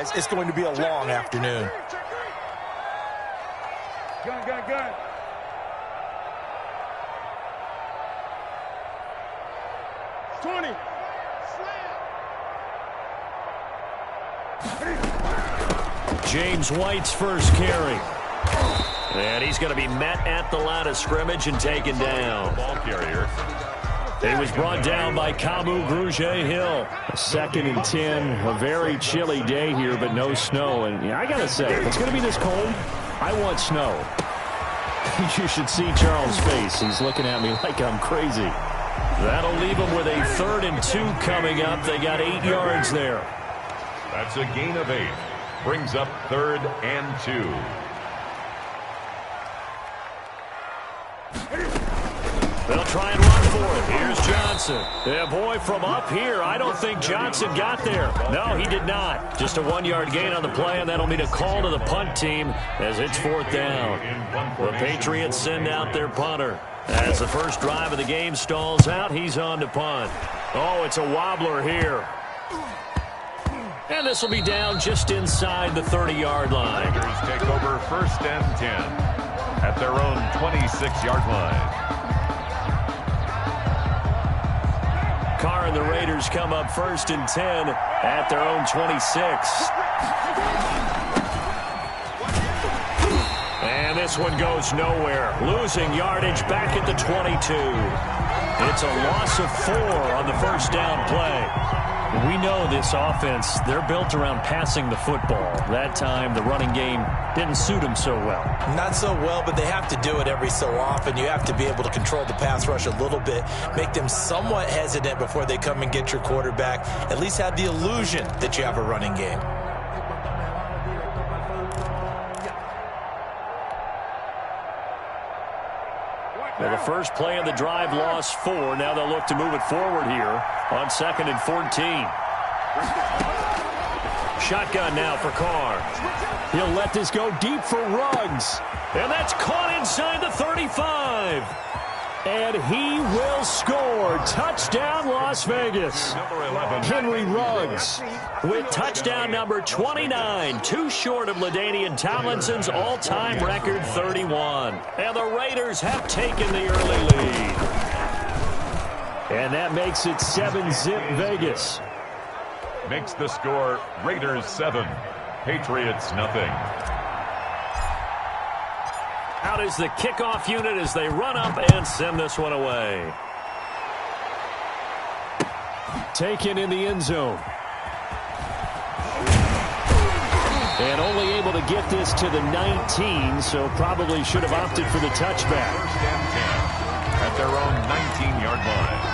guys, it's going to be a long afternoon. Gun. 20. James White's first carry. And he's going to be met at the line of scrimmage and taken down. Ball carrier. He was brought down by Kamu Grugier-Hill. 2nd and 10. A very chilly day here, but no snow. And I got to say, if it's going to be this cold, I want snow. You should see Charles' face. He's looking at me like I'm crazy. That'll leave them with a 3rd and 2 coming up. They got 8 yards there. That's a gain of 8. Brings up 3rd and 2. They'll try and run for it. Here's Johnson. Yeah, boy, from up here, I don't think Johnson got there. No, he did not. Just a 1-yard gain on the play, and that'll mean a call to the punt team as it's 4th down. The Patriots send out their punter. As the first drive of the game stalls out, he's on to punt. Oh, it's a wobbler here. And this will be down just inside the 30-yard line. Raiders take over 1st and 10 at their own 26-yard line. Carr and the Raiders come up 1st and 10 at their own 26. And this one goes nowhere. Losing yardage back at the 22. It's a loss of 4 on the first down play. We know this offense, they're built around passing the football. That time, the running game didn't suit them so well. Not so well, but they have to do it every so often. You have to be able to control the pass rush a little bit, make them somewhat hesitant before they come and get your quarterback. At least have the illusion that you have a running game. Well, the first play of the drive lost 4. Now they'll look to move it forward here on 2nd and 14. Shotgun now for Carr. He'll let this go deep for Ruggs. And that's caught inside the 35. And he will score. Touchdown, Las Vegas. Henry Ruggs with touchdown number 29. Too short of LaDainian Tomlinson's all-time record 31. And the Raiders have taken the early lead. And that makes it 7-zip Vegas. Makes the score Raiders 7, Patriots nothing. Out is the kickoff unit as they run up and send this one away. Taken in the end zone. And only able to get this to the 19, so probably should have opted for the touchback. 1st and 10 at their own 19-yard line.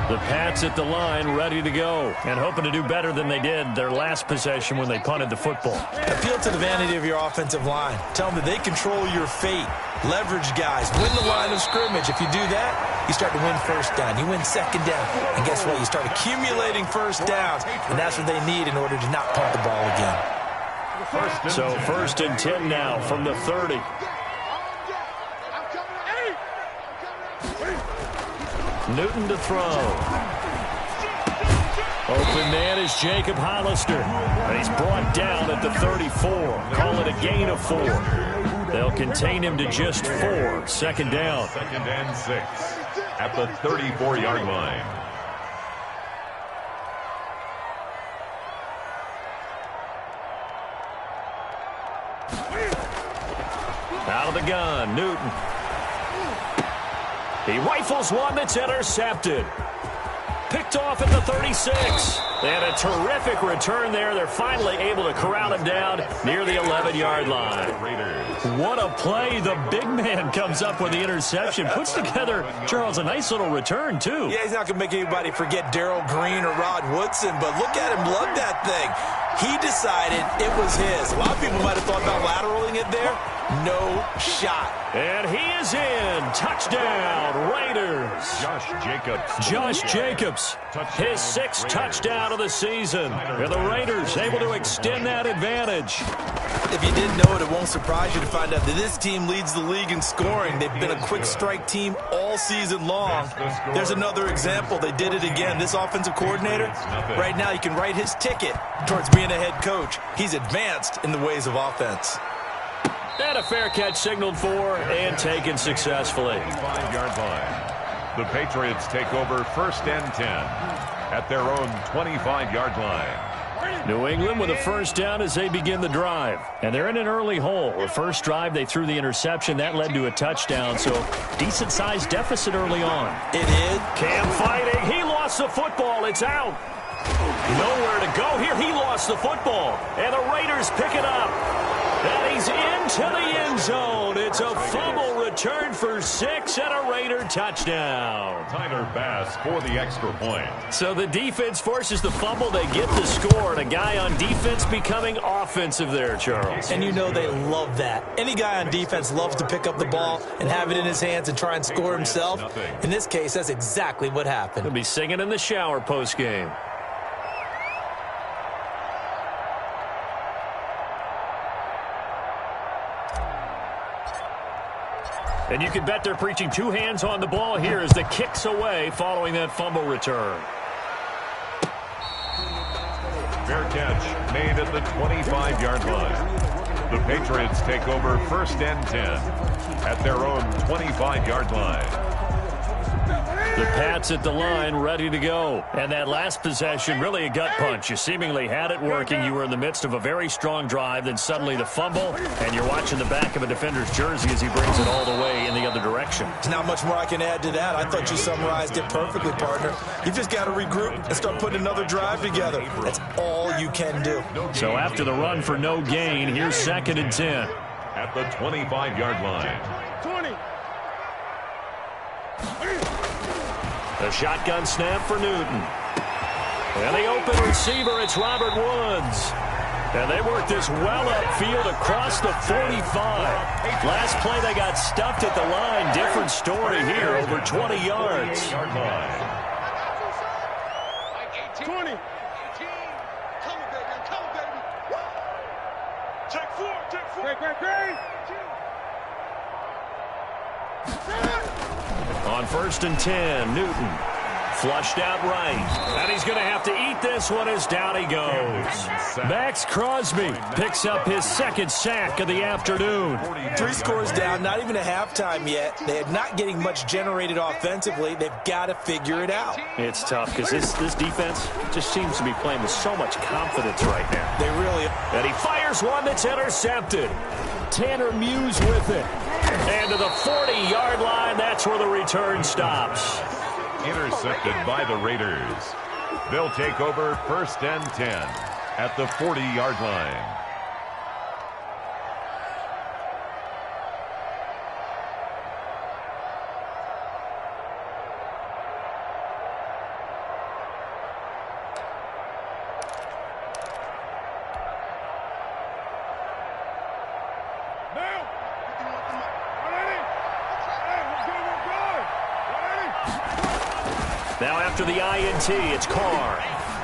The Pats at the line ready to go and hoping to do better than they did their last possession when they punted the football. Appeal to the vanity of your offensive line. Tell them that they control your fate. Leverage guys. Win the line of scrimmage. If you do that, you start to win 1st down. You win 2nd down. And guess what? You start accumulating 1st downs. And that's what they need in order to not punt the ball again. So 1st and 10 now from the 30. Newton to throw. Open man is Jacob Hollister. And he's brought down at the 34. Call it a gain of 4. They'll contain him to just 4. 2nd down. 2nd and 6 at the 34-yard line. Out of the gun, Newton. He rifles one that's intercepted. Picked off at the 36. And a terrific return there. They're finally able to corral him down near the 11-yard line. What a play. The big man comes up with the interception. Puts together, Charles, a nice little return, too. Yeah, he's not going to make anybody forget Darrell Green or Rod Woodson, but look at him love that thing. He decided it was his. A lot of people might have thought about lateraling it there. No shot. And he is in. Touchdown, Raiders. Josh Jacobs, his 6th touchdown of the season. And the Raiders able to extend that advantage. If you didn't know it, it won't surprise you to find out that this team leads the league in scoring. They've been a quick strike team all season long. There's another example. They did it again. This offensive coordinator, right now, you can write his ticket towards being a head coach. He's advanced in the ways of offense. And a fair catch signaled for and taken successfully. 5-yard line. The Patriots take over 1st and 10 at their own 25-yard line. New England with a first down as they begin the drive. And they're in an early hole. The first drive, they threw the interception. That led to a touchdown, so decent-sized deficit early on. It is. Cam fighting. He lost the football. It's out. Nowhere to go here. He lost the football. And the Raiders pick it up. And he's into the end zone. It's a fumble return for 6 and a Raider touchdown. Tyler Bass for the extra point. So the defense forces the fumble. They get the score. And a guy on defense becoming offensive there, Charles. And you know they love that. Any guy on defense loves to pick up the ball and have it in his hands and try and score himself. In this case, that's exactly what happened. He'll be singing in the shower post-game. And you can bet they're preaching 2 hands on the ball here as the kick's away following that fumble return. Fair catch made at the 25-yard line. The Patriots take over 1st and 10 at their own 25-yard line. The Pats at the line, ready to go. And that last possession, really a gut punch. You seemingly had it working. You were in the midst of a very strong drive. Then suddenly the fumble, and you're watching the back of a defender's jersey as he brings it all the way in the other direction. There's not much more I can add to that. I thought you summarized it perfectly, partner. You've just got to regroup and start putting another drive together. That's all you can do. So after the run for no gain, here's 2nd and 10. At the 25-yard line. 20. The shotgun snap for Newton. And the open receiver, it's Robert Woods. And they work this well upfield across the 45. Last play, they got stuffed at the line. Different story here, over 20 yards. 20. Check 4. Great. On 1st and 10, Newton flushed out right. And he's going to have to eat this one as down he goes. Max Crosby picks up his 2nd sack of the afternoon. 3 scores down, not even a halftime yet. They are not getting much generated offensively. They've got to figure it out. It's tough because this defense just seems to be playing with so much confidence right now. They really are. And he fires one that's intercepted. Tanner Muse with it. And to the 40-yard line, that's where the return stops. Intercepted by the Raiders. They'll take over 1st and 10 at the 40-yard line. Now after the INT, it's Carr.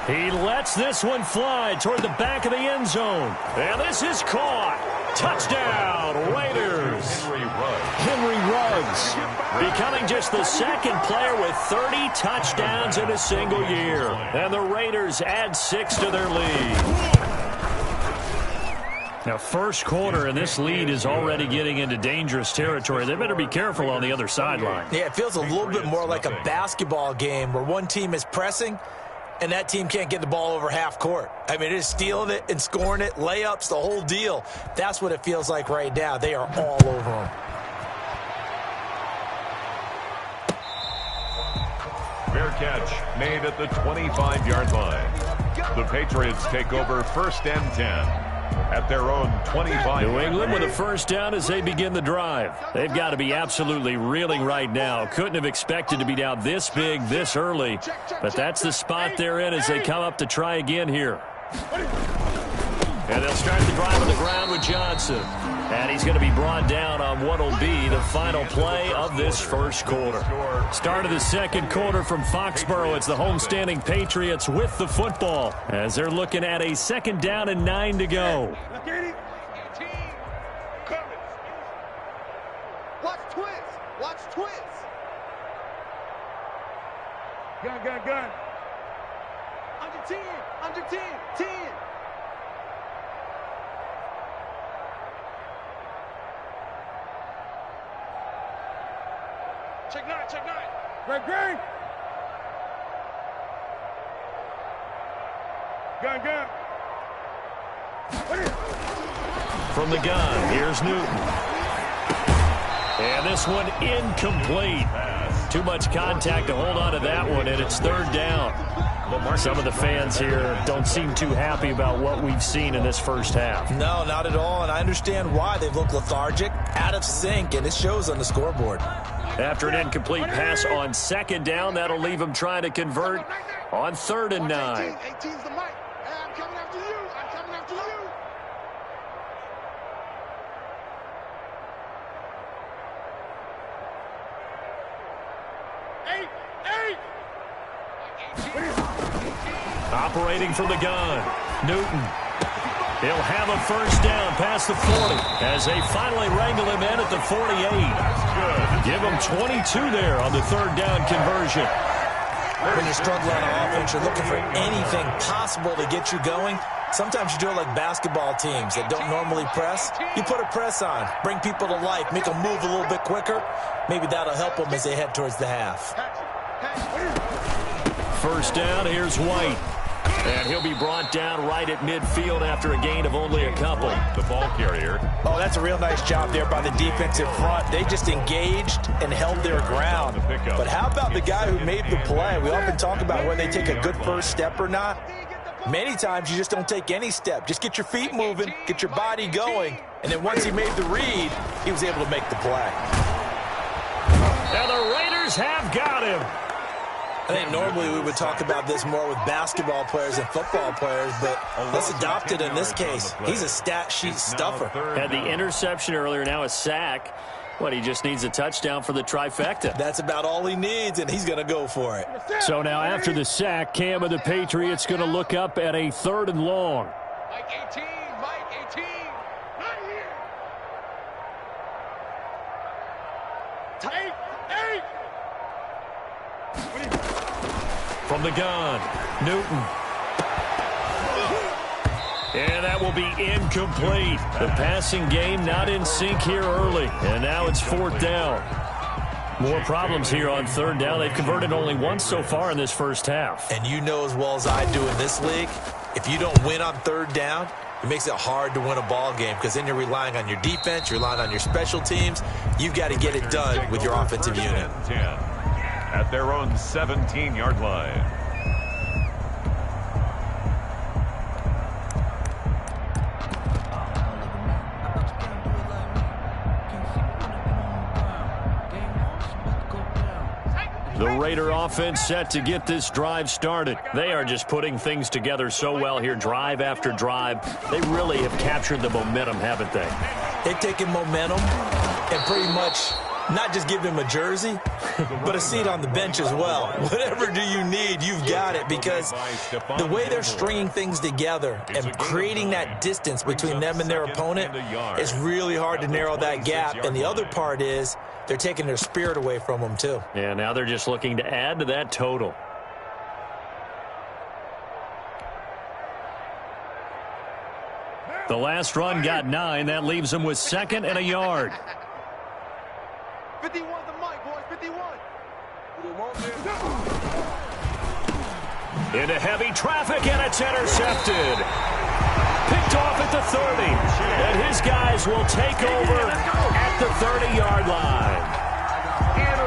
He lets this one fly toward the back of the end zone. And this is caught. Touchdown, Raiders. Henry Ruggs becoming just the 2nd player with 30 touchdowns in a single year. And the Raiders add 6 to their lead. Now, first quarter, and this lead is already getting into dangerous territory. They better be careful on the other sideline. Yeah, it feels a little bit more like a basketball game where one team is pressing and that team can't get the ball over half court. I mean, it is stealing it and scoring it, layups, the whole deal. That's what it feels like right now. They are all over them. Fair catch made at the 25-yard line. The Patriots take over 1st and 10 at their own 25. New England with a first down as they begin the drive. They've got to be absolutely reeling right now. Couldn't have expected to be down this big, this early. But that's the spot they're in as they come up to try again here. And And they'll start the drive on the ground with Johnson. And he's going to be brought down on what will be the final play of this first quarter. Start of the second quarter from Foxborough. It's the homestanding Patriots with the football as they're looking at a 2nd down and 9 to go. Watch twins. Watch twins. Gun. Under 10. Under 10. 10. Check 9. Greg. Gun. From the gun, here's Newton. And this one incomplete. Too much contact to hold on to that one, and it's 3rd down. Some of the fans here don't seem too happy about what we've seen in this first half. No, not at all, and I understand why. They've looked lethargic, out of sync, and it shows on the scoreboard. After an incomplete pass on 2nd down, that'll leave him trying to convert on 3rd and 9. 18's the mic. I'm coming after you. Operating from the gun, Newton. He'll have a 1st down past the 40 as they finally wrangle him in at the 48. Give him 22 there on the 3rd down conversion. When you're struggling on offense, you're looking for anything possible to get you going. Sometimes you do it like basketball teams that don't normally press. You put a press on, bring people to life, make them move a little bit quicker. Maybe that'll help them as they head towards the half. 1st down, here's White. And he'll be brought down right at midfield after a gain of only a couple. The ball carrier. Oh, that's a real nice job there by the defensive front. They just engaged and held their ground. But how about the guy who made the play? We often talk about whether they take a good first step or not. Many times you just don't take any step. Just get your feet moving, get your body going, and then once he made the read, he was able to make the play. And the Raiders have got him. I think normally we would talk about this more with basketball players and football players, but let's adopt it in this case. He's a stat sheet stuffer. Had the interception earlier, now a sack. What, he just needs a touchdown for the trifecta. That's about all he needs, and he's going to go for it. So now after the sack, Cam of the Patriots going to look up at a 3rd and long. Mike 18. Right here. Eight. From the gun, Newton. And that will be incomplete. The passing game not in sync here early. And now it's 4th down. More problems here on 3rd down. They've converted only once so far in this first half. And you know as well as I do in this league, if you don't win on 3rd down, it makes it hard to win a ball game because then you're relying on your defense, you're relying on your special teams. You've got to get it done with your offensive unit. At their own 17-yard line. The Raider offense set to get this drive started. They are just putting things together so well here, drive after drive. They really have captured the momentum, haven't they? They've taken momentum and pretty much not just give him a jersey, but a seat on the bench as well. Whatever do you need, you've got it, because the way they're stringing things together and creating that distance between them and their opponent, it's really hard to narrow that gap. And the other part is they're taking their spirit away from them, too. Yeah, now they're just looking to add to that total. The last run got 9. That leaves them with 2nd and a yard. 51 the mic, boys. 51. Into heavy traffic, and it's intercepted. Picked off at the 30. And his guys will take over at the 30-yard line.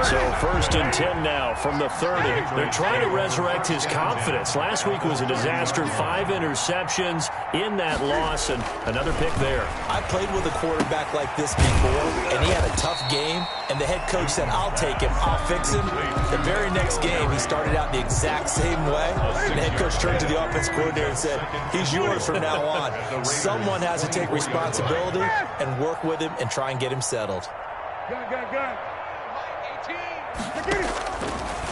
So 1st and 10 now from the 30. They're trying to resurrect his confidence. Last week was a disaster. 5 interceptions in that loss, and another pick there. I played with a quarterback like this before, and he had a tough game, and the head coach said, I'll take him, I'll fix him. The very next game, he started out the exact same way. And the head coach turned to the offense coordinator and said, he's yours from now on. Someone has to take responsibility and work with him and try and get him settled.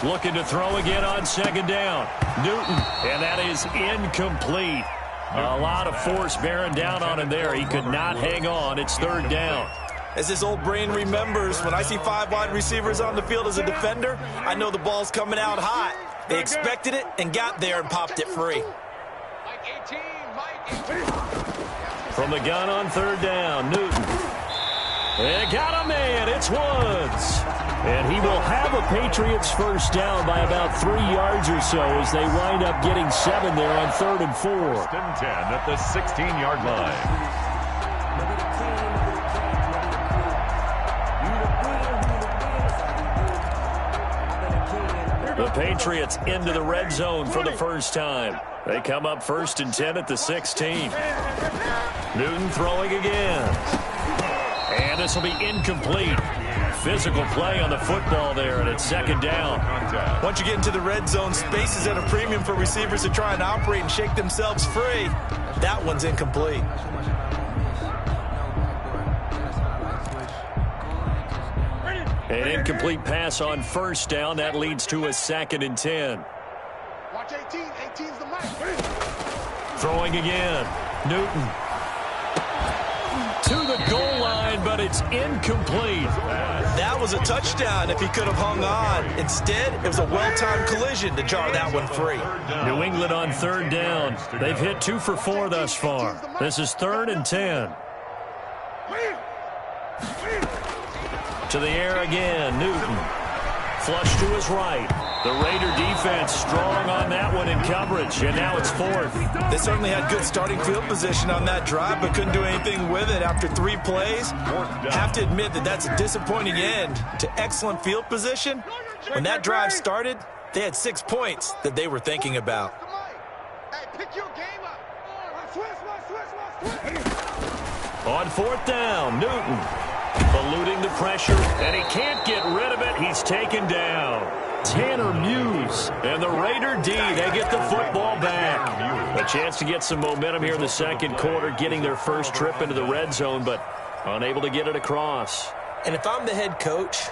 Looking to throw again on 2nd down. Newton, and that is incomplete. A lot of force bearing down on him there. He could not hang on. It's 3rd down. As his old brain remembers, when I see 5 wide receivers on the field as a defender, I know the ball's coming out hot. They expected it and got there and popped it free. From the gun on 3rd down, Newton. They got a man. It's Woods. And he will have a Patriots 1st down by about 3 yards or so as they wind up getting 7 there on 3rd and 4. 1st and 10 at the 16-yard line. The Patriots into the red zone for the first time. They come up 1st and 10 at the 16. Newton throwing again. And this will be incomplete. Physical play on the football there, and it's 2nd down. Once you get into the red zone, space is at a premium for receivers to try and operate and shake themselves free. That one's incomplete. An incomplete pass on 1st down. That leads to a 2nd and 10. Watch 18. 18's the mic. Throwing again. Newton. To the goal line, but it's incomplete. That was a touchdown if he could have hung on. Instead, it was a well-timed collision to jar that one free. New England on 3rd down. They've hit 2 for 4 thus far. This is 3rd and 10. To the air again, Newton. Flush to his right. The Raider defense strong on that one in coverage, and now it's 4th. They certainly had good starting field position on that drive, but couldn't do anything with it after 3 plays. Have to admit that that's a disappointing end to excellent field position. When that drive started, they had 6 points that they were thinking about. Hey, pick your game up. On 4th down, Newton. Eluding the pressure, and he can't get rid of it. He's taken down. Tanner Muse and the Raider D, they get the football back. A chance to get some momentum here in the 2nd quarter, getting their first trip into the red zone, but unable to get it across. And if I'm the head coach,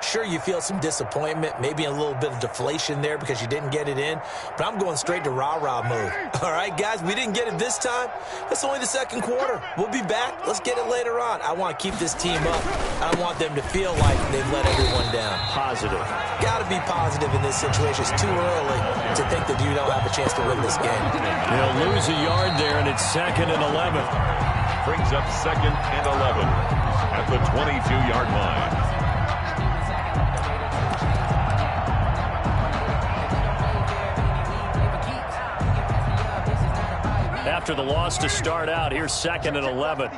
sure, you feel some disappointment, maybe a little bit of deflation there because you didn't get it in, but I'm going straight to rah-rah mode. All right, guys, we didn't get it this time. It's only the 2nd quarter. We'll be back. Let's get it later on. I want to keep this team up. I want them to feel like they've let everyone down. Positive. Got to be positive in this situation. It's too early to think that you don't have a chance to win this game. They'll lose a yard there, and it's 2nd and 11. Brings up 2nd and 11 at the 22-yard line. After the loss to start out, here's 2nd and 11.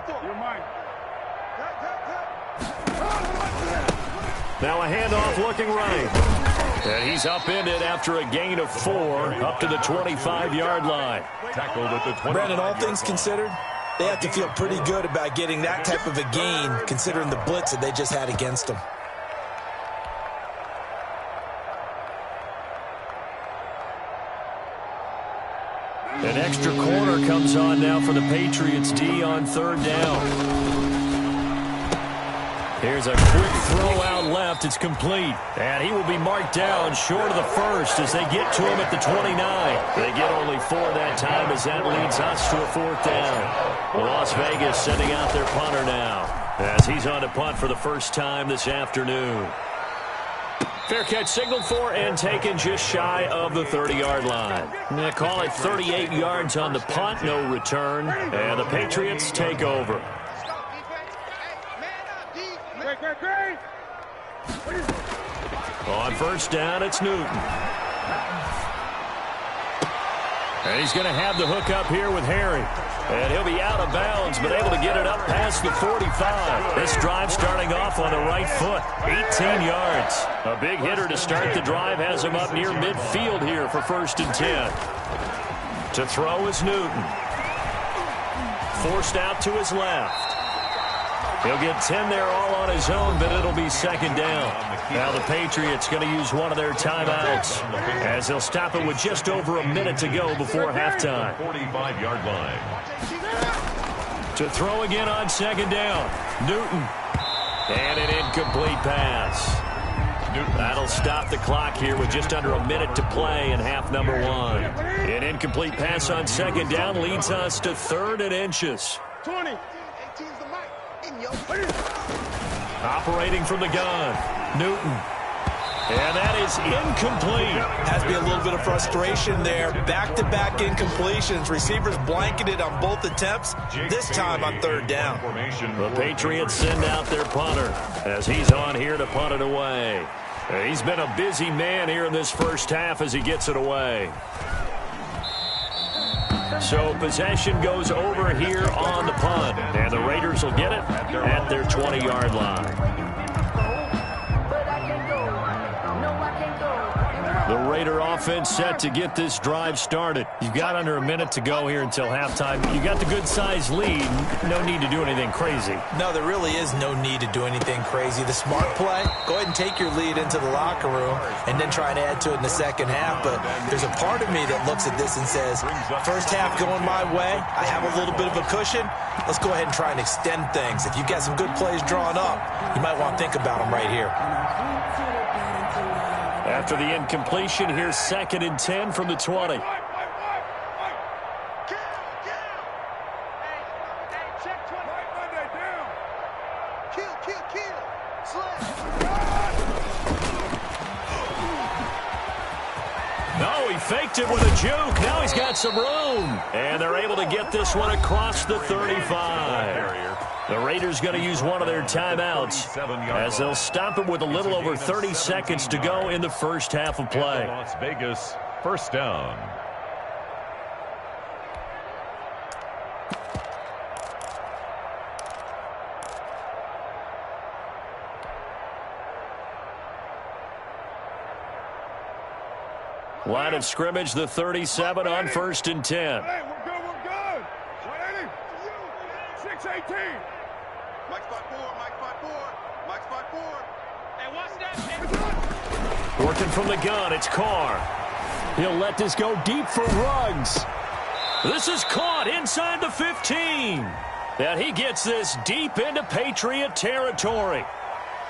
Now a handoff looking right. And he's upended after a gain of 4 up to the 25-yard line. Tackled at the 20. Brandon, all things considered, they have to feel pretty good about getting that type of a gain considering the blitz that they just had against them. An extra corner comes on now for the Patriots D on 3rd down. Here's a quick throw out left. It's complete. And he will be marked down short of the first as they get to him at the 29. They get only 4 that time as that leads us to a 4th down. Las Vegas sending out their punter now as he's on to punt for the first time this afternoon. Fair catch signaled for and taken just shy of the 30-yard line. They call it 38 yards on the punt, no return, and the Patriots take over. On 1st down, it's Newton. And he's going to have the hook up here with Harry. And he'll be out of bounds, but able to get it up past the 45. This drive starting off on the right foot, 18 yards. A big hitter to start the drive has him up near midfield here for 1st and 10. To throw is Newton. Forced out to his left. He'll get 10 there all on his own, but it'll be 2nd down. Now the Patriots going to use one of their timeouts as they'll stop it with just over a minute to go before halftime. 45-yard line. To throw again on 2nd down. Newton. And an incomplete pass. That'll stop the clock here with just under a minute to play in half number 1. An incomplete pass on 2nd down leads us to 3rd and inches. 20. 18's the mic. In your face. Operating from the gun. Newton. And that is incomplete. Has to be a little bit of frustration there. Back-to-back incompletions. Receivers blanketed on both attempts, this time on 3rd down. The Patriots send out their punter as he's on here to punt it away. He's been a busy man here in this first half as he gets it away. So possession goes over here on the punt, and the Raiders will get it at their 20-yard line. The Raider offense set to get this drive started. You've got under a minute to go here until halftime. You got the good-sized lead. No need to do anything crazy. No, there really is no need to do anything crazy. The smart play, go ahead and take your lead into the locker room and then try and add to it in the second half. But there's a part of me that looks at this and says, first half going my way, I have a little bit of a cushion. Let's go ahead and try and extend things. If you've got some good plays drawn up, you might want to think about them right here. After the incompletion, here's 2nd and 10 from the 20. No, he faked it with a juke. Now he's got some room. And they're able to get this one across the 35. The Raiders going to use one of their timeouts as they'll stop it with a little over 30 seconds to go in the first half of play. Las Vegas, 1st down. Line of scrimmage, the 37 on 1st and 10. Hey, we're good, we're good. 180. 618. Mike spot 4, Mike spot 4, Mike spot 4. Hey, what's that? Working from the gun, it's Carr. He'll let this go deep for Ruggs. This is caught inside the 15. And he gets this deep into Patriot territory.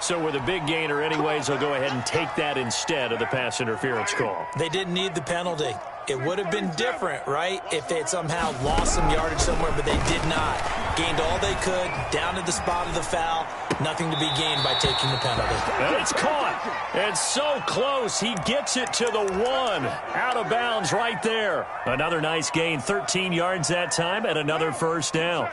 So with a big gainer anyways, they'll go ahead and take that instead of the pass interference call. They didn't need the penalty. It would have been different, right, if they had somehow lost some yardage somewhere, but they did not. Gained all they could, down to the spot of the foul. Nothing to be gained by taking the penalty. And it's caught. And so close, he gets it to the 1. Out of bounds right there. Another nice gain, 13 yards that time, and another 1st down.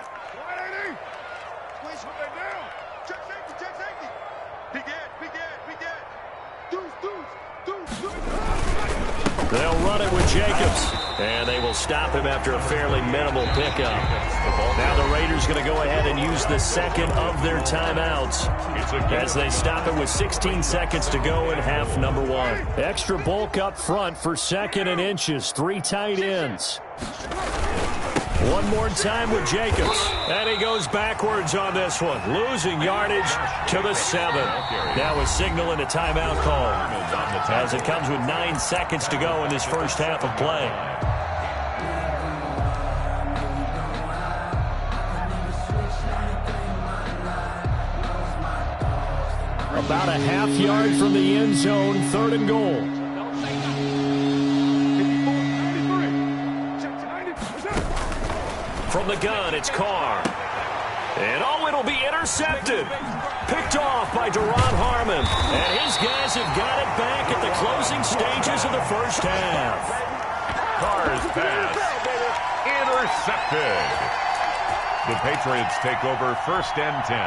They'll run it with Jacobs, and they will stop him after a fairly minimal pickup. Now the Raiders going to go ahead and use the 2nd of their timeouts as they stop it with 16 seconds to go in half number 1. Extra bulk up front for 2nd and inches, 3 tight ends. One more time with Jacobs. And he goes backwards on this one. Losing yardage to the 7. That was signaling a timeout call as it comes with 9 seconds to go in this first half of play. About a half yard from the end zone, 3rd and goal. From the gun, it's Carr. And oh, it'll be intercepted. Picked off by Duron Harmon. And his guys have got it back at the closing stages of the first half. Carr's pass intercepted. The Patriots take over 1st and 10.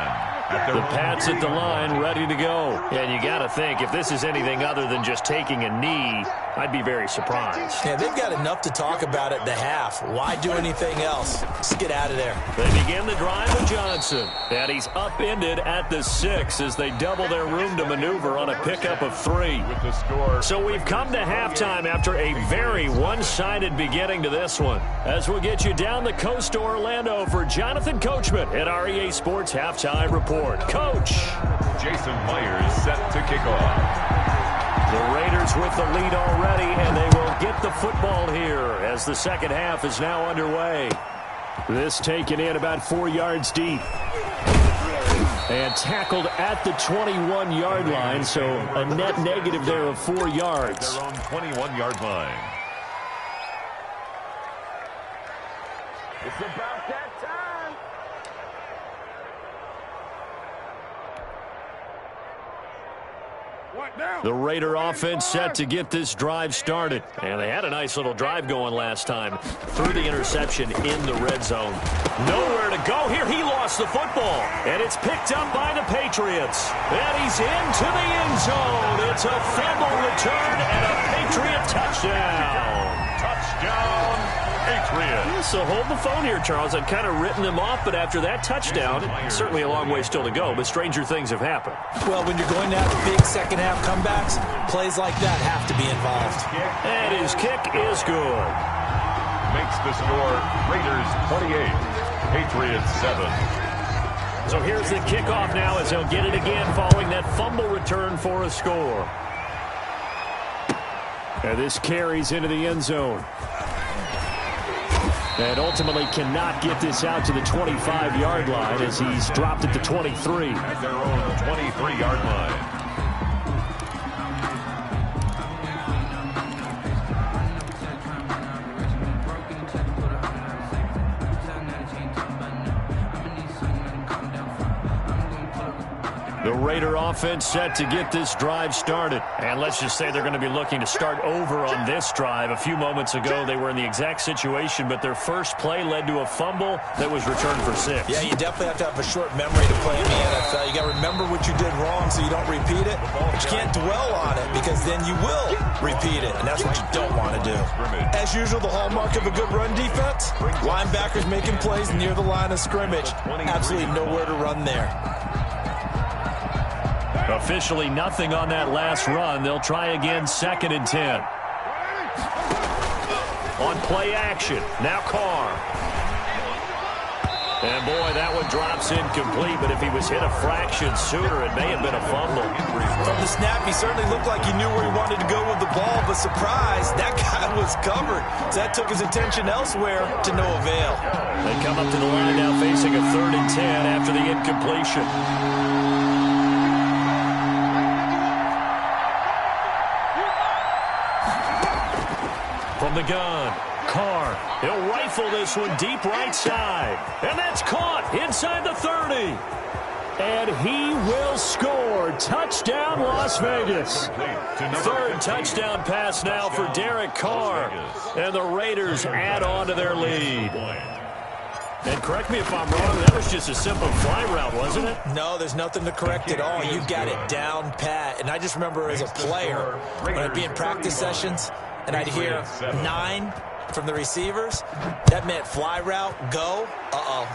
The Pats at the line, ready to go. And you got to think, if this is anything other than just taking a knee, I'd be very surprised. Yeah, they've got enough to talk about at the half. Why do anything else? Just get out of there. They begin the drive with Johnson. And he's upended at the 6 as they double their room to maneuver on a pickup of 3. With the score. So we've come to halftime after a very one-sided beginning to this one. As we'll get you down the coast to Orlando for Jonathan Coachman at our EA Sports Halftime Report. Coach. Jason Myers set to kick off. The Raiders with the lead already, and they will get the football here as the second half is now underway. This taken in about 4 yards deep. And tackled at the 21-yard line, so a net negative there of 4 yards. Their own 21-yard line. It's about that time. What now? The Raider offense set to get this drive started. And they had a nice little drive going last time through the interception in the red zone. Nowhere to go here. He lost the football. And it's picked up by the Patriots. And he's into the end zone. It's a fumble return and a Patriot touchdown. Touchdown, Patriots. So hold the phone here, Charles. I'd kind of written them off, but after that touchdown, certainly a long way still to go, but stranger things have happened. Well, when you're going to have big second-half comebacks, plays like that have to be involved. And his kick is good. Makes the score Raiders 28, Patriots 7. So here's the kickoff now as they'll get it again following that fumble return for a score. And this carries into the end zone. And ultimately cannot get this out to the 25-yard line as he's dropped at the 23. At their own 23-yard line. The Raider offense set to get this drive started. And let's just say they're going to be looking to start over on this drive. A few moments ago, they were in the exact situation, but their first play led to a fumble that was returned for 6. Yeah, you definitely have to have a short memory to play in the NFL. You got to remember what you did wrong so you don't repeat it. But you can't dwell on it because then you will repeat it, and that's what you don't want to do. As usual, the hallmark of a good run defense, linebackers making plays near the line of scrimmage. Absolutely nowhere to run there. Officially nothing on that last run. They'll try again 2nd and 10. On play action. Now Carr. And boy, that one drops incomplete, but if he was hit a fraction sooner, it may have been a fumble. From the snap, he certainly looked like he knew where he wanted to go with the ball, but surprise, that guy was covered. So that took his attention elsewhere to no avail. They come up to the line now facing a 3rd and 10 after the incompletion. From the gun, Carr. He'll rifle this one deep right side. And that's caught inside the 30. And he will score. Touchdown, Las Vegas. 3rd touchdown pass now for Derek Carr. And the Raiders add on to their lead. And correct me if I'm wrong, that was just a simple fly route, wasn't it? No, there's nothing to correct at all. You got it down pat. And I just remember as a player, when I'd be in practice sessions, and I'd hear 9 from the receivers. That meant fly route, go.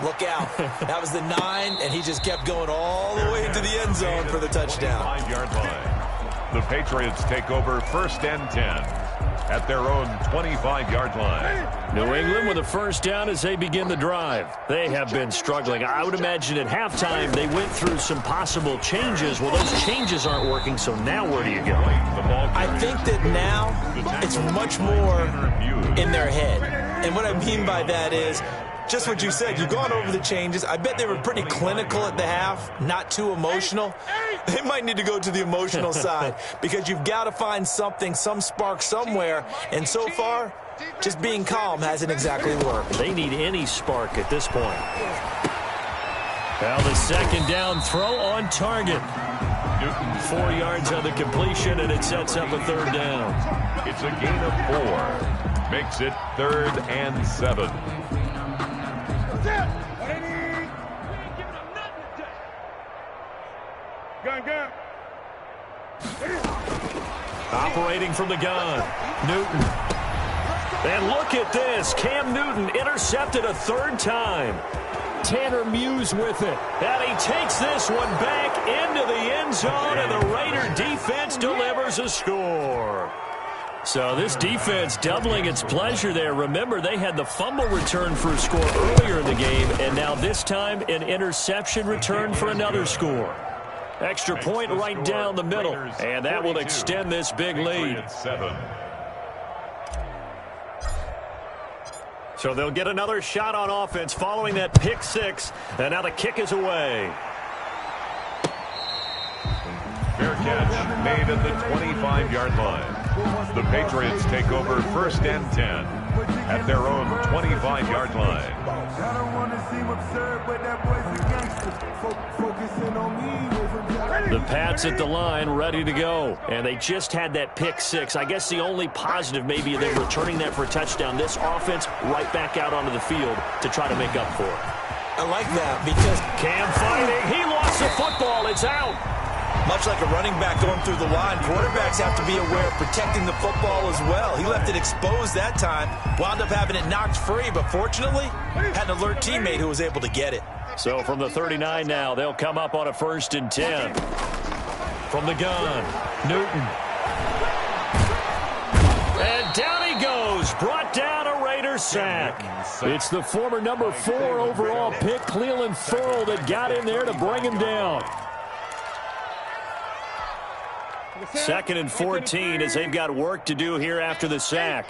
Look out. That was the 9, and he just kept going all the way into the end zone for the touchdown. 5-yard line. The Patriots take over 1st and 10 at their own 25-yard line. New England with a 1st down as they begin the drive. They have been struggling. I would imagine at halftime they went through some possible changes. Well, those changes aren't working, so now where do you go? I think that now it's much more in their head. And what I mean by that is just what you said. You've gone over the changes. I bet they were pretty clinical at the half, not too emotional. They might need to go to the emotional side because you've got to find something, some spark somewhere. And so far, just being calm hasn't exactly worked. They need any spark at this point. Well, the 2nd down throw on target. 4 yards on the completion, and it sets up a 3rd down. It's a gain of 4. Makes it 3rd and 7. Gun. Operating from the gun, Newton. And look at this. Cam Newton intercepted a third time. Tanner Muse with it. And he takes this one back into the end zone, and the Raider defense delivers a score. So this defense doubling its pleasure there. Remember, they had the fumble return for a score earlier in the game, and now this time an interception return for another score. Extra point right down the middle, and that will extend this big lead. So they'll get another shot on offense following that pick six, and now the kick is away. Fair catch made at the 25-yard line. The Patriots take over 1st and 10 at their own 25-yard line. I don't want to seem absurd, but that boy's a gangster. Focusing on me. The Pats at the line, ready to go. And they just had that pick six. I guess the only positive maybe they're returning that for a touchdown. This offense right back out onto the field to try to make up for it. I like that because Cam fighting. He lost the football. It's out. much like a running back going through the line, quarterbacks have to be aware of protecting the football as well. He left it exposed that time, wound up having it knocked free, but fortunately had an alert teammate who was able to get it. So from the 39 now, they'll come up on a 1st and 10. From the gun, Newton. And down he goes, brought down a Raider sack. It's the former number 4 overall pick, Clelin Ferrell, that got in there to bring him down. 2nd and 14 as they've got work to do here after the sack.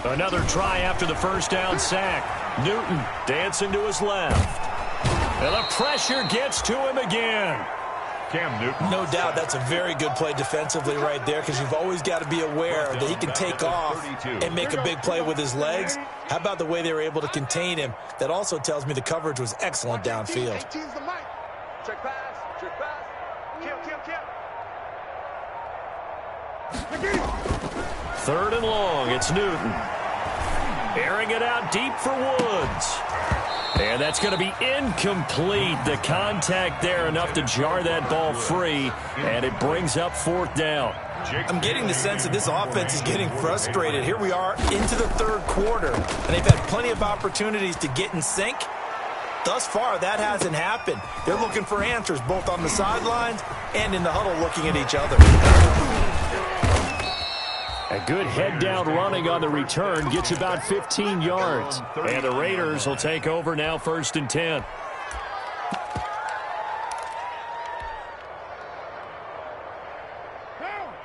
Another try after the 1st down sack. Newton dancing to his left. And the pressure gets to him again. Cam Newton. No doubt that's a very good play defensively right there, because you've always got to be aware that he can take off and make a big play with his legs. How about the way they were able to contain him? That also tells me the coverage was excellent downfield. Check pass, check pass. Kill. 3rd and long, it's Newton. Airing it out deep for Woods. And that's going to be incomplete. The contact there enough to jar that ball free, and it brings up 4th down. I'm getting the sense that this offense is getting frustrated. Here we are into the 3rd quarter, and they've had plenty of opportunities to get in sync. Thus far, that hasn't happened. They're looking for answers both on the sidelines and in the huddle looking at each other. A good head-down running on the return gets about 15 yards. And the Raiders will take over now 1st and 10.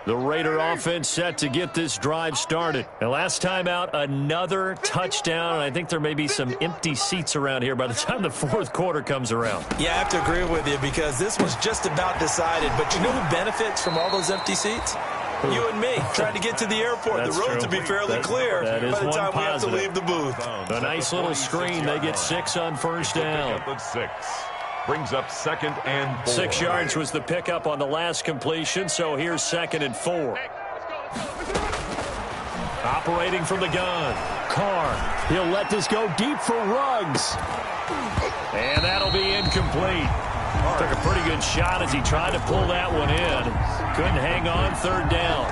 The Raider offense set to get this drive started. And last time out, another touchdown. And I think there may be some empty seats around here by the time the 4th quarter comes around. Yeah, I have to agree with you, because this was just about decided. But you know who benefits from all those empty seats? You and me, trying to get to the airport. That's the road true. to be fairly clear that is by the time one we have to leave the booth. A nice little screen. They get 6 on 1st down. Pickup of 6. Brings up 2nd and 4. 6 yards was the pickup on the last completion, so here's 2nd and 4. Operating from the gun, Carr. He'll let this go deep for Ruggs. And that'll be incomplete. Took a pretty good shot as he tried to pull that one in. Couldn't hang on, 3rd down.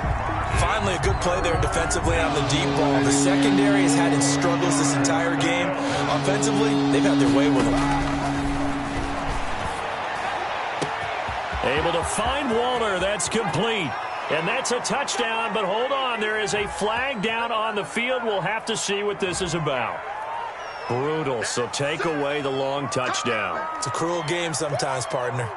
Finally, a good play there defensively on the deep ball. The secondary has had its struggles this entire game. Offensively, they've had their way with them. Able to find Walter. That's complete. And that's a touchdown, but hold on. There is a flag down on the field. We'll have to see what this is about. Brutal, so take away the long touchdown. It's a cruel game sometimes, partner.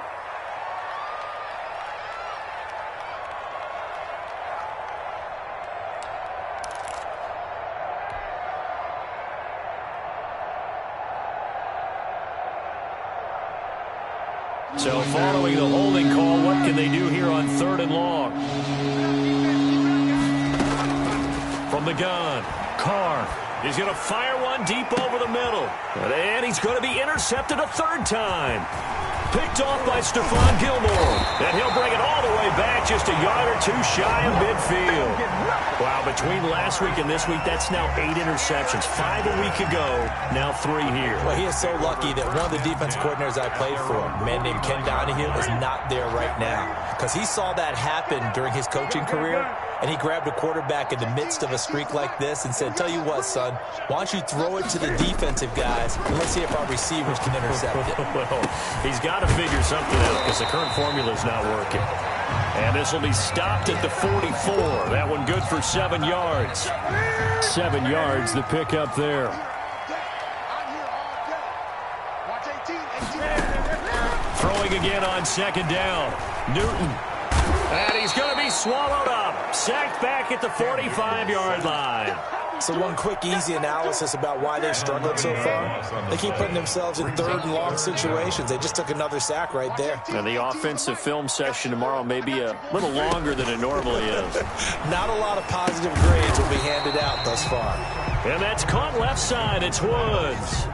So following the holding call, what can they do here on 3rd and long? From the gun, Carr. He's going to fire one deep over the middle. And he's going to be intercepted a third time. Picked off by Stephon Gilmore. And he'll bring it all the way back just a yard or two shy of midfield. Wow, between last week and this week, that's now 8 interceptions. 5 a week ago, now 3 here. Well, he is so lucky that one of the defense coordinators I played for, a man named Ken Donahue, is not there right now. Because he saw that happen during his coaching career, and he grabbed a quarterback in the midst of a streak like this and said, tell you what, son, why don't you throw it to the defensive guys, and let's see if our receivers can intercept it. Well, he's got to figure something out because the current formula is not working. And this will be stopped at the 44. That one good for 7 yards. 7 yards, the pickup there. Throwing again on second down. Newton. And he's going to be swallowed up. Sacked back at the 45-yard line. So one quick, easy analysis about why they've struggled so far. They keep putting themselves in 3rd and long situations. They just took another sack right there. And the offensive film session tomorrow may be a little longer than it normally is. Not a lot of positive grades will be handed out thus far. And that's caught left side. It's Woods.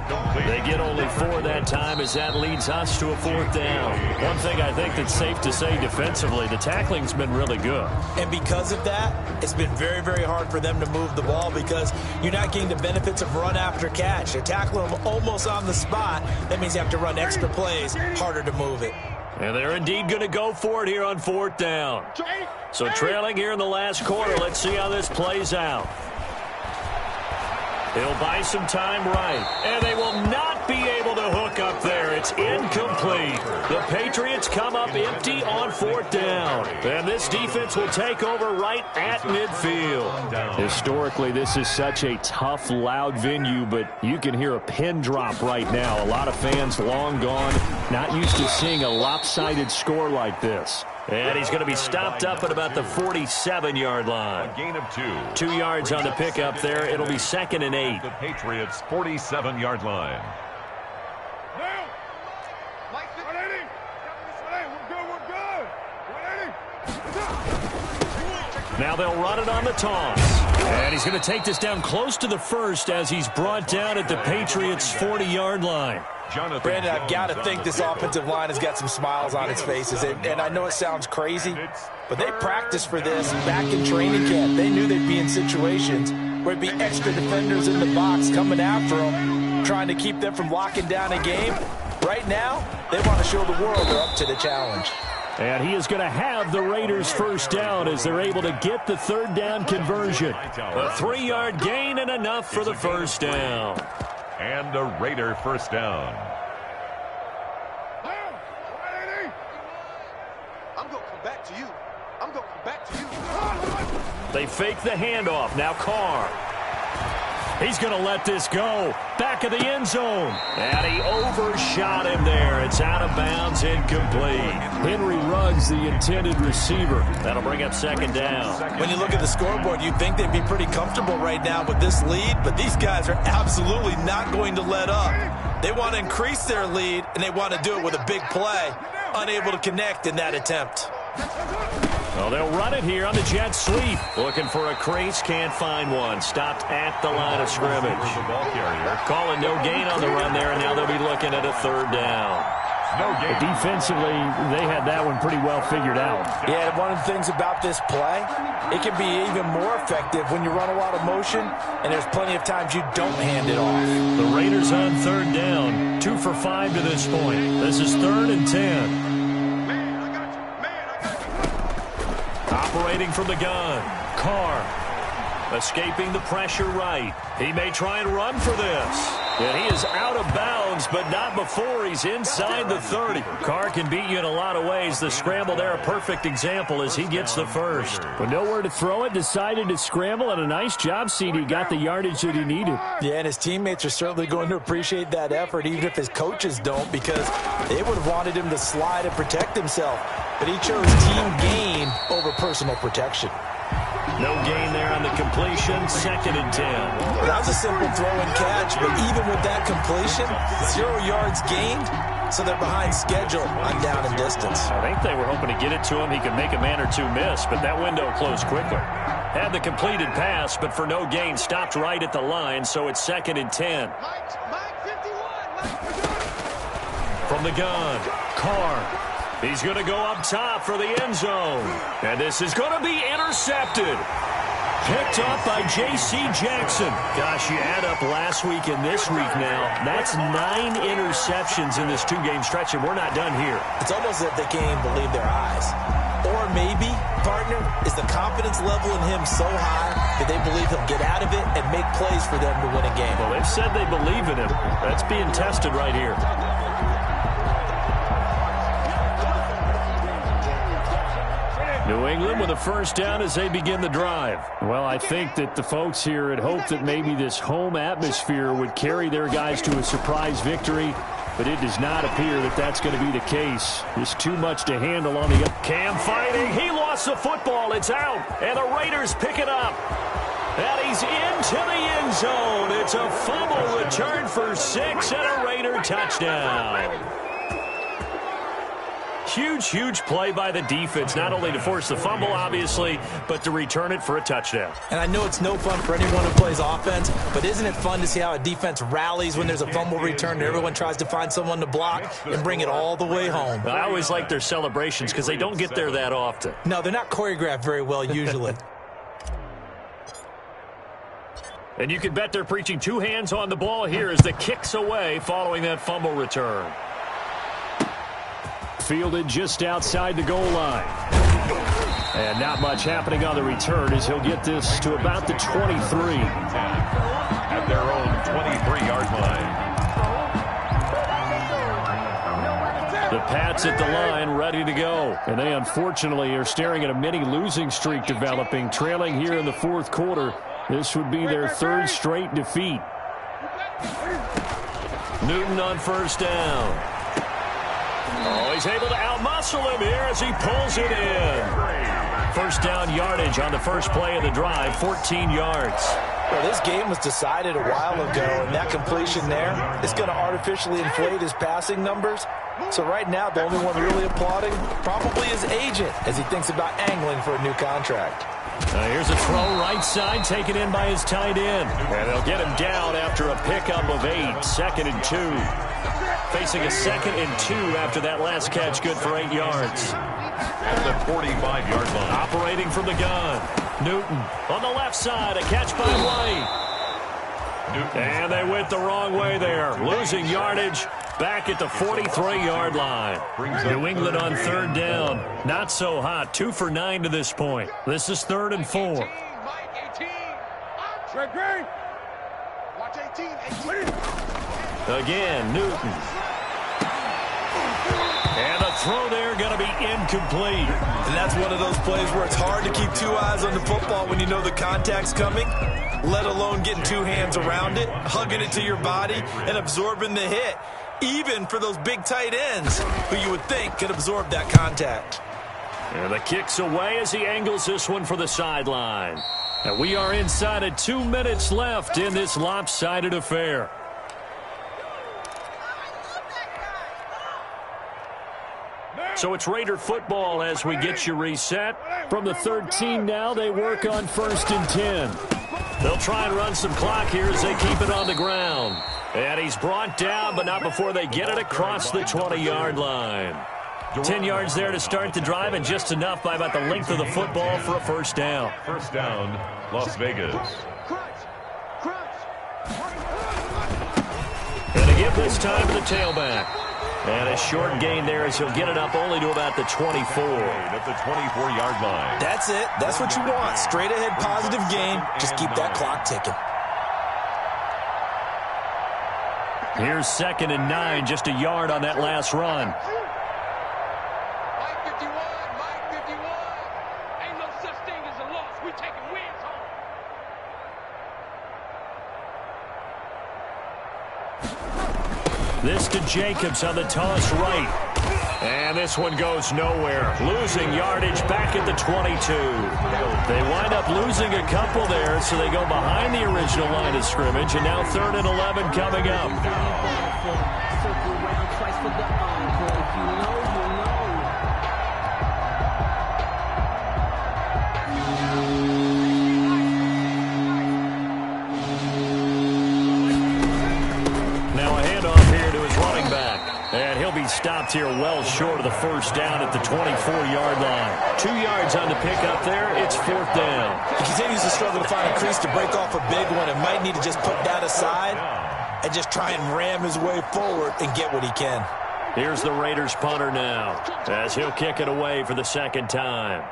They get only 4 that time as that leads us to a 4th down. One thing I think that's safe to say defensively, the tackling's been really good. And because of that, it's been very, very hard for them to move the ball because you're not getting the benefits of run after catch. They're tackling them almost on the spot. That means you have to run extra plays, harder to move it. And they're indeed going to go for it here on 4th down. So trailing here in the last quarter, let's see how this plays out. He'll buy some time right. And they will not be able to hook up there. It's incomplete. The Patriots come up empty on 4th down. And this defense will take over right at midfield. Historically, this is such a tough, loud venue, but you can hear a pin drop right now. A lot of fans long gone, not used to seeing a lopsided score like this. And he's going to be stopped up at about the 47-yard line. A gain of 2. 2 yards on the pickup there. It'll be 2nd and 8. The Patriots' 47-yard line. Now, Mike, 180. We're good. 180. Now they'll run it on the toss. And he's going to take this down close to the 1st as he's brought down at the Patriots' 40-yard line. Brandon, I've got to think this offensive line has got some smiles on its faces. And I know it sounds crazy, but they practiced for this back in training camp. They knew they'd be in situations where it'd be extra defenders in the box coming after them, trying to keep them from locking down a game. Right now, they want to show the world they're up to the challenge. And he is going to have the Raiders' 1st down as they're able to get the 3rd down conversion. A 3-yard gain and enough for the 1st down. And a Raider 1st down. I'm going to come back to you. I'm going to come back to you. They fake the handoff. Now Carr. He's going to let this go. Back of the end zone. And he overshot him there. It's out of bounds, incomplete. Henry Ruggs, the intended receiver. That'll bring up 2nd down. When you look at the scoreboard, you'd think they'd be pretty comfortable right now with this lead, but these guys are absolutely not going to let up. They want to increase their lead, and they want to do it with a big play. Unable to connect in that attempt. Well, they'll run it here on the jet sweep. Looking for a crease, can't find one. Stopped at the line of scrimmage. Calling no gain on the run there, and now they'll be looking at a 3rd down. Defensively, they had that one pretty well figured out. Yeah, one of the things about this play, it can be even more effective when you run a lot of motion, and there's plenty of times you don't hand it off. The Raiders on 3rd down, 2 for 5 to this point. This is 3rd and 10. Operating from the gun, Carr escaping the pressure right. He may try and run for this. And he is out of bounds, but not before he's inside the 30. Carr can beat you in a lot of ways. The scramble there, a perfect example as he gets the 1st. But nowhere to throw it, decided to scramble, and a nice job, CD. Got the yardage that he needed. Yeah, and his teammates are certainly going to appreciate that effort, even if his coaches don't, because they would have wanted him to slide and protect himself. But he chose team gain over personal protection. No gain there on the completion, 2nd and 10. That was a simple throw and catch, but even with that completion, 0 yards gained, so they're behind schedule on down and distance. I think they were hoping to get it to him. He could make a man or two miss, but that window closed quickly. Had the completed pass, but for no gain, stopped right at the line, so it's 2nd and 10. From the gun, Carr. He's going to go up top for the end zone. And this is going to be intercepted. Picked up by J.C. Jackson. Gosh, you add up last week and this week now. That's 9 interceptions in this 2-game stretch, and we're not done here. It's almost as if they can't even believe their eyes. Or maybe, partner, is the confidence level in him so high that they believe he'll get out of it and make plays for them to win a game. Well, they've said they believe in him. That's being tested right here. New England with a first down as they begin the drive. Well, I think that the folks here had hoped that maybe this home atmosphere would carry their guys to a surprise victory, but it does not appear that that's going to be the case. Just too much to handle on the... Cam fighting. He lost the football. It's out, and the Raiders pick it up. And he's into the end zone. It's a fumble return for 6 and a Raider touchdown. Huge play by the defense, not only to force the fumble, obviously, but to return it for a touchdown. And I know it's no fun for anyone who plays offense, but isn't it fun to see how a defense rallies when there's a fumble return and everyone tries to find someone to block and bring it all the way home? I always like their celebrations because they don't get there that often. No, they're not choreographed very well usually. And you can bet they're preaching 2 hands on the ball here as the kick's away following that fumble return. Fielded just outside the goal line. And not much happening on the return as he'll get this to about the 23. At their own 23-yard line. The Pats at the line ready to go. And they unfortunately are staring at a mini losing streak developing, trailing here in the 4th quarter. This would be their 3rd straight defeat. Newton on first down. Oh, he's able to outmuscle him here as he pulls it in. First down yardage on the first play of the drive, 14 yards. Well, this game was decided a while ago, and that completion there is going to artificially inflate his passing numbers. So right now, the only one really applauding probably his agent as he thinks about angling for a new contract. Here's a throw right side taken in by his tight end. And they'll get him down after a pickup of 8, 2nd and 2. Facing a 2nd and 2 after that last catch, good for 8 yards. At the 45-yard line. Operating from the gun. Newton on the left side, a catch by White. And they went the wrong way there. Losing yardage back at the 43-yard line. New England on 3rd down. Not so hot. 2 for 9 to this point. This is 3rd and 4. Watch 18. Again, Newton. And the throw there going to be incomplete. And that's one of those plays where it's hard to keep 2 eyes on the football when you know the contact's coming, let alone getting 2 hands around it, hugging it to your body, and absorbing the hit, even for those big tight ends who you would think could absorb that contact. And the kick's away as he angles this one for the sideline. And we are inside of 2 minutes left in this lopsided affair. So it's Raider football as we get you reset. From the 13 now, they work on 1st and 10. They'll try and run some clock here as they keep it on the ground. And he's brought down, but not before they get it across the 20-yard line. 10 yards there to start the drive, and just enough by about the length of the football for a first down. First down, Las Vegas. And to give this time to the tailback. And a short gain there as he'll get it up only to about the 24. At the 24-yard line. That's it. That's what you want. Straight ahead positive gain. Just keep that clock ticking. Here's 2nd and 9, just a yard on that last run. Mike 51, ain't no such thing as a loss. We taking wins home. This to Jacobs on the toss right. And this one goes nowhere. Losing yardage back at the 22. They wind up losing a couple there, so they go behind the original line of scrimmage, and now 3rd and 11 coming up. And he'll be stopped here well short of the first down at the 24-yard line. 2 yards on the pickup there. It's 4th down. He continues to struggle to find a crease to break off a big one and might need to just put that aside and just try and ram his way forward and get what he can. Here's the Raiders punter now as he'll kick it away for the second time.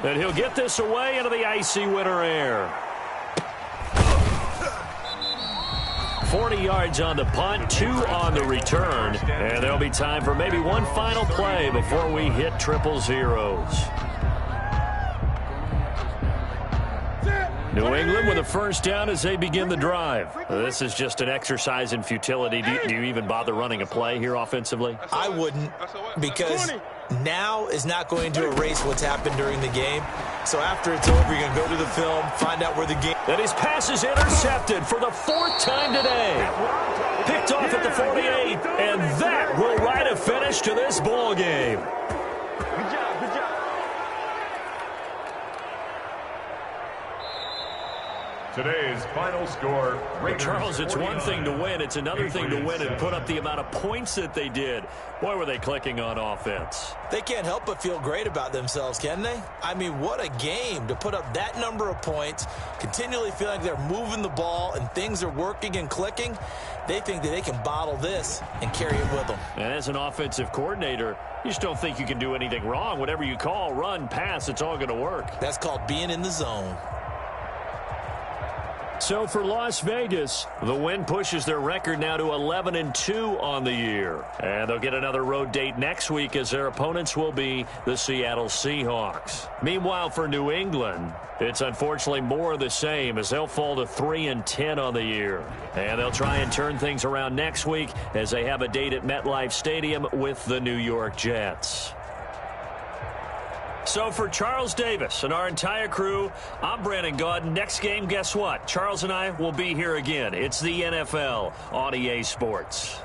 And he'll get this away into the icy winter air. 40 yards on the punt, 2 on the return. And there'll be time for maybe one final play before we hit triple zeros. New England with a first down as they begin the drive. This is just an exercise in futility. Do you even bother running a play here offensively? I wouldn't, because now is not going to erase what's happened during the game. So after it's over, you're going to go to the film, find out where the game... And his pass is intercepted for the 4th time today. Picked off at the 48, and that will write a finish to this ball game. Good job, good job. Today's final score. Charles, it's one thing to win. It's another thing to win and put up the amount of points that they did. Boy, were they clicking on offense. They can't help but feel great about themselves, can they? I mean, what a game to put up that number of points, continually feel like they're moving the ball and things are working and clicking. They think that they can bottle this and carry it with them. And as an offensive coordinator, you just don't think you can do anything wrong. Whatever you call, run, pass, it's all going to work. That's called being in the zone. So for Las Vegas, the win pushes their record now to 11-2 on the year. And they'll get another road date next week as their opponents will be the Seattle Seahawks. Meanwhile, for New England, it's unfortunately more of the same as they'll fall to 3-10 on the year. And they'll try and turn things around next week as they have a date at MetLife Stadium with the New York Jets. So for Charles Davis and our entire crew, I'm Brandon Gaudin. Next game, guess what? Charles and I will be here again. It's the NFL on EA Sports.